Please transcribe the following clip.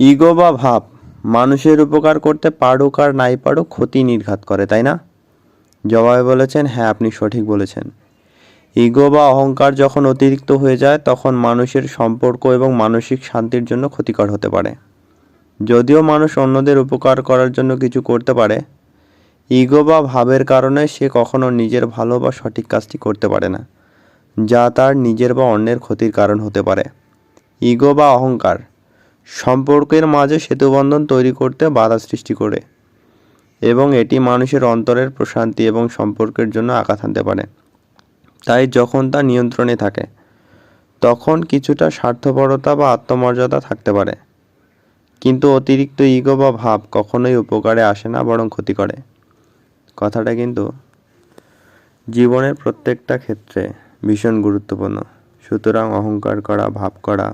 Ego বা ভাব মানুষের উপকার করতে পারুক আর নাই পারুক ক্ষতি নির্ঘাত করে, তাই না? জবাবে বলেছেন, হ্যাঁ, আপনি সঠিক বলেছেন। ইগো বা অহংকার যখন অতিরিক্ত হয়ে যায় তখন মানুষের সম্পর্ক এবং মানসিক শান্তির জন্য ক্ষতিকর হতে পারে। যদিও মানুষ অন্যদের উপকার করার জন্য কিছু করতে পারে, ইগো বা ভাবের কারণে সে কখনো নিজের ভালো বা সঠিক কাজটি করতে পারে না, যা তার নিজের বা অন্যের ক্ষতির কারণ হতে পারে। ইগো বা অহংকার সম্পর্কের মাঝে সেতুবন্ধন তৈরি করতে বাধা সৃষ্টি করে এবং এটি মানুষের অন্তরের প্রশান্তি এবং সম্পর্কের জন্য আঘাত আনতে পারে। তাই যখন তা নিয়ন্ত্রণে থাকে তখন কিছুটা স্বার্থপরতা বা আত্মমর্যাদা থাকতে পারে, কিন্তু অতিরিক্ত ইগো বা ভাব কখনোই উপকারে আসে না, বরং ক্ষতি করে। কথাটা কিন্তু জীবনের প্রত্যেকটা ক্ষেত্রে ভীষণ গুরুত্বপূর্ণ। সুতরাং অহংকার করা, ভাব করা